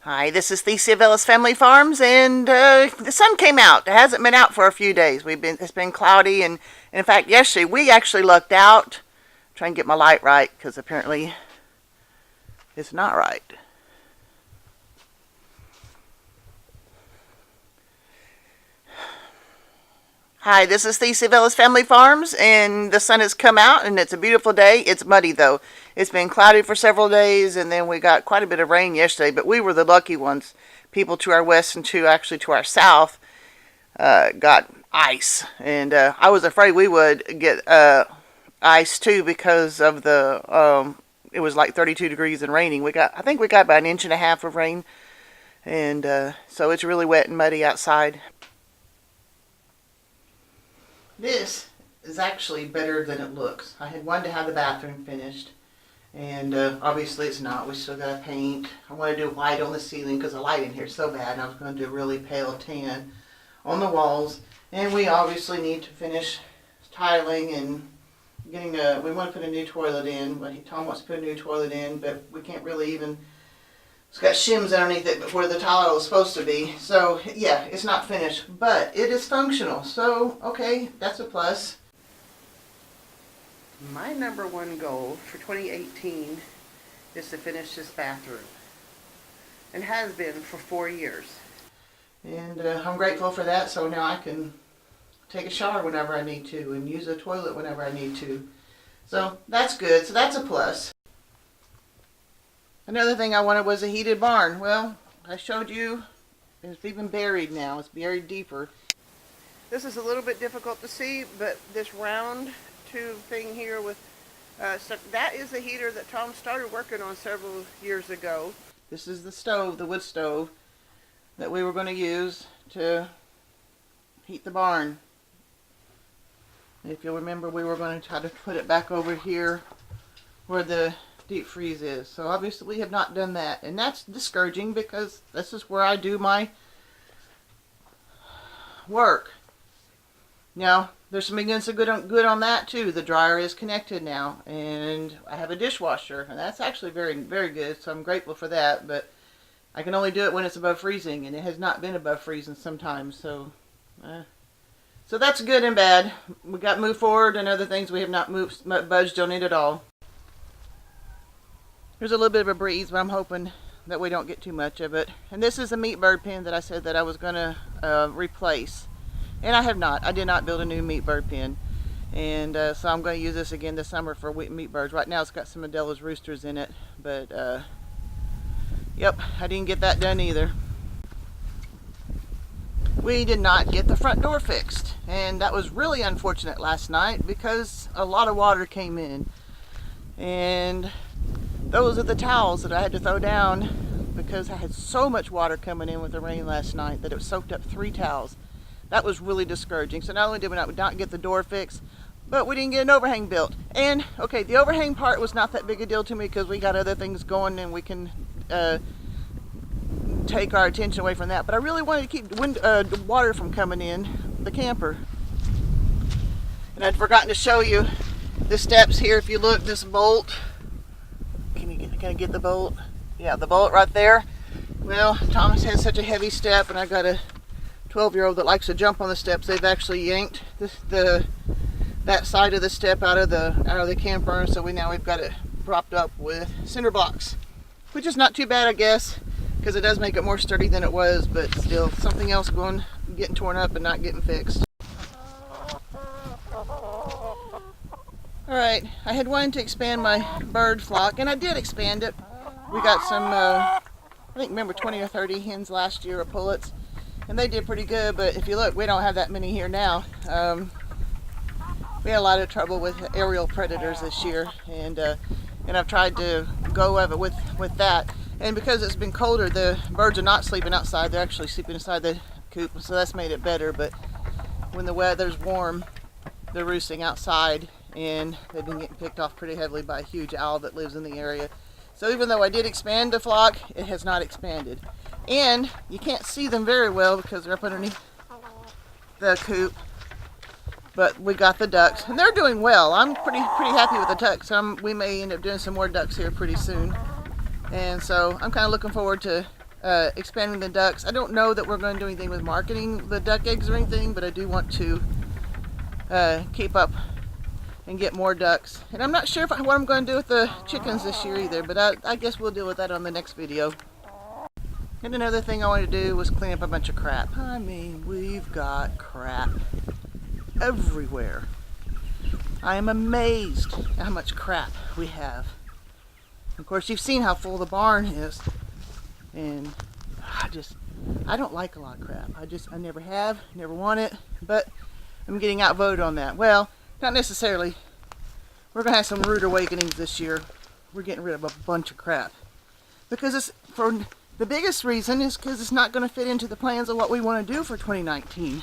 Hi, this is Gracie of Ellis Family Farms, and the sun came out. It hasn't been out for a few days. It's been cloudy, and in fact, yesterday we actually lucked out. Trying to get my light right because apparently it's not right. Hi, this is Gracie of Ellis Family Farms, and the sun has come out, and it's a beautiful day. It's muddy, though. It's been cloudy for several days, and then we got quite a bit of rain yesterday, but we were the lucky ones. People to our west and to our south got ice, and I was afraid we would get ice, too, because of the, it was like 32 degrees and raining. I think we got about 1.5 inches of rain, and so it's really wet and muddy outside. This is actually better than it looks. I had wanted to have the bathroom finished, and obviously it's not. We still got to paint. I want to do white on the ceiling because the light in here is so bad, and I was going to do a really pale tan on the walls. And we obviously need to finish tiling and getting we want to put a new toilet in. But Tom wants to put a new toilet in, but we can't really even. It's got shims underneath it where the tile is supposed to be. So, yeah, it's not finished. But it is functional. So, okay, that's a plus. My number one goal for 2018 is to finish this bathroom. And has been for 4 years. And I'm grateful for that. So now I can take a shower whenever I need to and use the toilet whenever I need to. So, that's good. So, that's a plus. Another thing I wanted was a heated barn. Well, I showed you, it's even buried now. It's buried deeper. This is a little bit difficult to see, but this round tube thing here with stuff, that is the heater that Tom started working on several years ago. This is the stove, the wood stove, that we were going to use to heat the barn. If you'll remember, we were going to try to put it back over here where the deep freeze is. So obviously we have not done that, and that's discouraging because this is where I do my work. Now there's some good on that too. The dryer is connected now, and I have a dishwasher, and that's actually very, very good, so I'm grateful for that. But I can only do it when it's above freezing, and it has not been above freezing sometimes, so so that's good and bad. We got to move forward, and other things we have not budged on it at all. There's a little bit of a breeze, but I'm hoping that we don't get too much of it. And this is a meat bird pen that I said that I was going to replace. And I have not. I did not build a new meat bird pen. And so I'm going to use this again this summer for meat birds. Right now it's got some Adela's roosters in it. But, yep, I didn't get that done either. We did not get the front door fixed. And that was really unfortunate last night because a lot of water came in. And those are the towels that I had to throw down because I had so much water coming in with the rain last night that it soaked up 3 towels. That was really discouraging. So not only did we not get the door fixed, but we didn't get an overhang built. And, okay, the overhang part was not that big a deal to me because we got other things going and we can take our attention away from that. But I really wanted to keep the water from coming in the camper. And I'd forgotten to show you the steps here. If you look, this bolt. Can I get the bolt? Yeah, the bolt right there. Well, Thomas has such a heavy step, and I got a 12-year-old that likes to jump on the steps. They've actually yanked that side of the step out of the camper, so we've got it propped up with cinder blocks, which is not too bad, I guess, because it does make it more sturdy than it was, but still something else getting torn up and not getting fixed. Alright, I had wanted to expand my bird flock, and I did expand it. We got some, I think, remember 20 or 30 hens last year, or pullets, and they did pretty good, but if you look, we don't have that many here now. We had a lot of trouble with aerial predators this year, and I've tried to go of it with that. And because it's been colder, the birds are not sleeping outside, they're actually sleeping inside the coop, so that's made it better. But when the weather's warm, they're roosting outside, and they've been getting picked off pretty heavily by a huge owl that lives in the area. So even though I did expand the flock, it has not expanded. And you can't see them very well because they're up underneath the coop. But we got the ducks, and they're doing well. I'm pretty happy with the ducks. We may end up doing some more ducks here pretty soon. And so I'm kind of looking forward to expanding the ducks. I don't know that we're going to do anything with marketing the duck eggs or anything, but I do want to keep up and get more ducks. And I'm not sure what I'm going to do with the chickens this year either, but I guess we'll deal with that on the next video. And another thing I wanted to do was clean up a bunch of crap. I mean, we've got crap everywhere. I am amazed at how much crap we have. Of course, you've seen how full the barn is. And I don't like a lot of crap. I never have, never want it, but I'm getting outvoted on that. Well, not necessarily. We're going to have some rude awakenings this year. We're getting rid of a bunch of crap. Because the biggest reason is because it's not going to fit into the plans of what we want to do for 2019.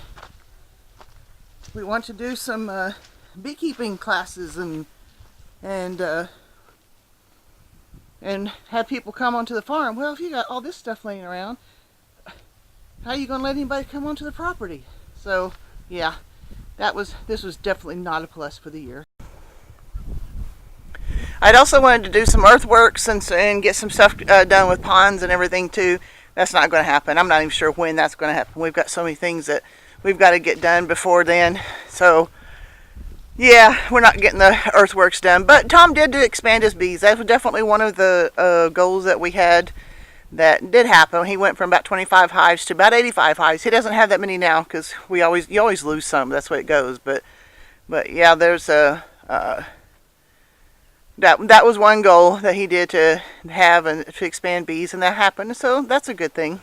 We want to do some beekeeping classes and have people come onto the farm. Well, if you got all this stuff laying around, how are you going to let anybody come onto the property? So, yeah, this was definitely not a plus for the year. I'd also wanted to do some earthworks and get some stuff done with ponds and everything too. That's not going to happen. I'm not even sure when that's going to happen. We've got so many things that we've got to get done before then. So, yeah, we're not getting the earthworks done. But Tom did expand his bees. That was definitely one of the goals that we had that did happen. He went from about 25 hives to about 85 hives. He doesn't have that many now because you always lose some. That's the way it goes. But yeah, there's a that was one goal that he did to have and to expand bees, and that happened. So that's a good thing.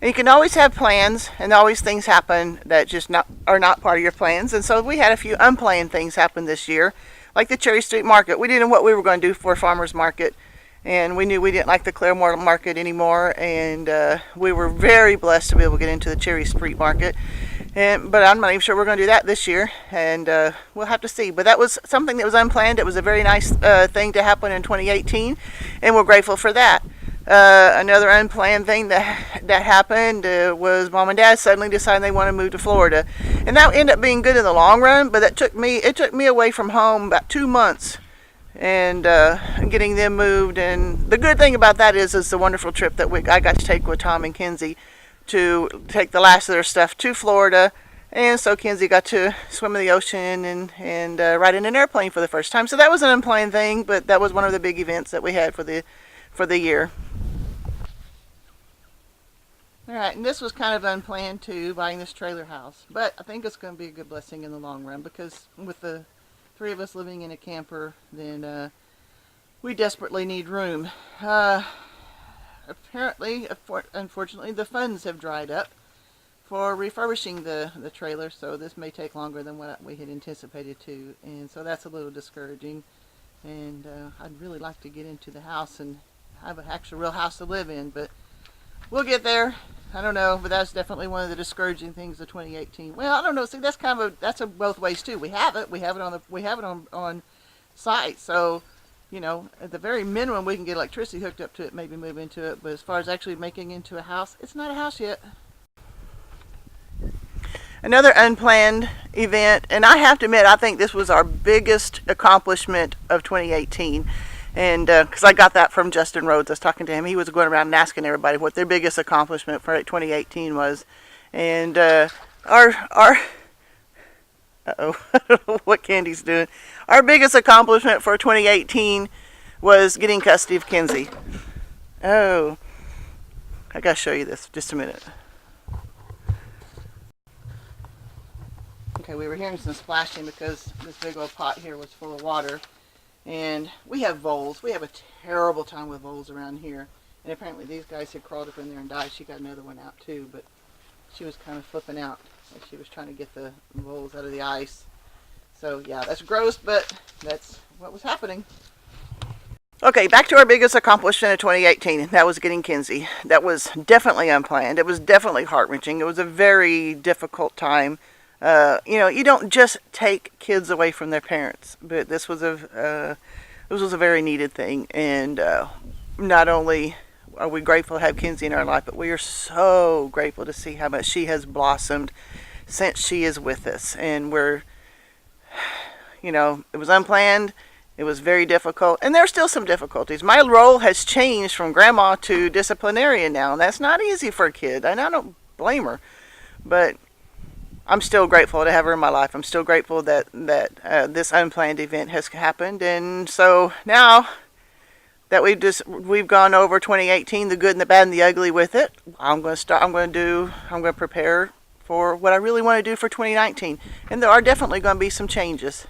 And you can always have plans, and always things happen that just are not part of your plans. And so we had a few unplanned things happen this year, like the Cherry Street Market. We didn't know what we were going to do for farmers market, and we knew we didn't like the Claremore Market anymore. And we were very blessed to be able to get into the Cherry Street Market. But I'm not even sure we're going to do that this year, and we'll have to see. But that was something that was unplanned. It was a very nice thing to happen in 2018, and we're grateful for that. Another unplanned thing that happened was Mom and Dad suddenly deciding they want to move to Florida, and that ended up being good in the long run. But it took me away from home about 2 months, and getting them moved. And the good thing about that is the wonderful trip that I got to take with Tom and Kinzie to take the last of their stuff to Florida. And so Kinzie got to swim in the ocean and ride in an airplane for the first time. So that was an unplanned thing, but that was one of the big events that we had for the year. Alright, and this was kind of unplanned too, buying this trailer house. But I think it's going to be a good blessing in the long run, because with the 3 of us living in a camper, then we desperately need room. Apparently, unfortunately, the funds have dried up for refurbishing the trailer, so this may take longer than what we had anticipated to, and so that's a little discouraging. And I'd really like to get into the house and have an actual real house to live in, but we'll get there. I don't know, but that's definitely one of the discouraging things of 2018. Well, I don't know. See, that's kind of that's both ways too. We have it on site. So, you know, at the very minimum, we can get electricity hooked up to it, maybe move into it. But as far as actually making it into a house, it's not a house yet. Another unplanned event, and I have to admit, I think this was our biggest accomplishment of 2018. And because I got that from Justin Rhodes. I was talking to him. He was going around and asking everybody what their biggest accomplishment for 2018 was. And our uh-oh, I don't know what Candy's doing. Our biggest accomplishment for 2018 was getting custody of Kinzie. Oh, I got to show you this. Just a minute. Okay, we were hearing some splashing because this big old pot here was full of water. And we have voles. We have a terrible time with voles around here. And apparently these guys had crawled up in there and died. She got another one out too, but she was kind of flipping out as she was trying to get the voles out of the ice. So yeah, that's gross, but that's what was happening. Okay, back to our biggest accomplishment of 2018, and that was getting Kinzie. That was definitely unplanned. It was definitely heart-wrenching. It was a very difficult time. You know, you don't just take kids away from their parents, but this was a very needed thing. And not only are we grateful to have Kinzie in our life, but we are so grateful to see how much she has blossomed since she is with us. And we're, you know, it was unplanned, It was very difficult, and there are still some difficulties. My role has changed from grandma to disciplinarian now, and that's not easy for a kid, and I don't blame her. But I'm still grateful to have her in my life. I'm still grateful that this unplanned event has happened, and so now that we've gone over 2018, the good and the bad and the ugly with it, I'm going to prepare for what I really want to do for 2019, and there are definitely going to be some changes.